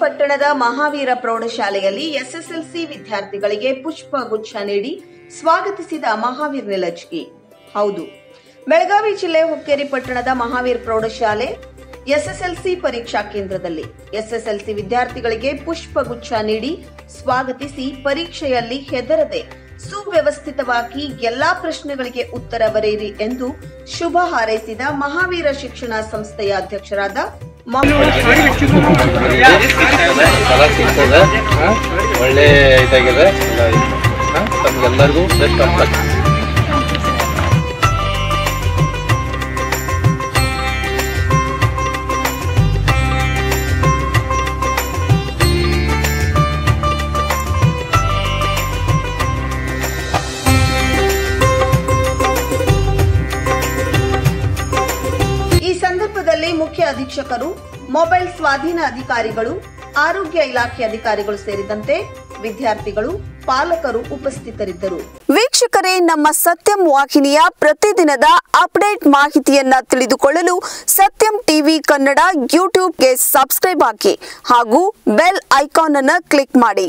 ಪಟ್ಟಣದ ಮಹಾವೀರ ಪ್ರೌಢಶಾಲೆಯಲ್ಲಿ ಎಸ್ಎಸ್ಎಲ್ಸಿ ವಿದ್ಯಾರ್ಥಿಗಳಿಗೆ ಪುಷ್ಪಗುಚ್ಛ ನೀಡಿ ಸ್ವಾಗತಿಸಿದ ಮಹಾವೀರ್ ನಿಲಜ್ಗಿ. ಹೌದು, ಬೆಳಗಾವಿ ಜಿಲ್ಲೆ ಹುಕ್ಕೇರಿ ಪಟ್ಟಣದ ಮಹಾವೀರ್ ಪ್ರೌಢಶಾಲೆ ಎಸ್ಎಸ್ಎಲ್ಸಿ ಪರೀಕ್ಷಾ ಕೇಂದ್ರದಲ್ಲಿ ಎಸ್ಎಸ್ಎಲ್ಸಿ ವಿದ್ಯಾರ್ಥಿಗಳಿಗೆ ಪುಷ್ಪಗುಚ್ಛ ನೀಡಿ ಸ್ವಾಗತಿಸಿ ಪರೀಕ್ಷೆಯಲ್ಲಿ ಹೆದರದೆ ಸುವ್ಯವಸ್ಥಿತವಾಗಿ ಎಲ್ಲಾ ಪ್ರಶ್ನೆಗಳಿಗೆ ಉತ್ತರ ಬರೆಯಿರಿ ಎಂದು ಶುಭ ಹಾರೈಸಿದ ಮಹಾವೀರ ಶಿಕ್ಷಣ ಸಂಸ್ಥೆಯ ಅಧ್ಯಕ್ಷರಾದ ಒಳ್ಳೆ ಇದಾಗಿದೆ. ತಮ್ಗೆಲ್ಲರಿಗೂ ಬೆಸ್ಟ್ ಆಫ್ ಲಕ್. ಈ ಸಂದರ್ಭದಲ್ಲಿ ಮುಖ್ಯ ಅಧೀಕ್ಷಕರು, ಮೊಬೈಲ್ ಸ್ವಾಧೀನ ಅಧಿಕಾರಿಗಳು, ಆರೋಗ್ಯ ಇಲಾಖೆ ಅಧಿಕಾರಿಗಳು ಸೇರಿದಂತೆ ವಿದ್ಯಾರ್ಥಿಗಳು, ಪಾಲಕರು ಉಪಸ್ಥಿತರಿದ್ದರು. ವೀಕ್ಷಕರೇ, ನಮ್ಮ ಸತ್ಯಂ ವಾಹಿನಿಯ ಪ್ರತಿದಿನದ ಅಪ್ಡೇಟ್ ಮಾಹಿತಿಯನ್ನ ತಿಳಿದುಕೊಳ್ಳಲು ಸತ್ಯಂ ಟಿವಿ ಕನ್ನಡ ಯೂಟ್ಯೂಬ್ಗೆ ಸಬ್ಸ್ಕ್ರೈಬ್ ಆಗಿ ಹಾಗೂ ಬೆಲ್ ಐಕಾನ್ ಅನ್ನು ಕ್ಲಿಕ್ ಮಾಡಿ.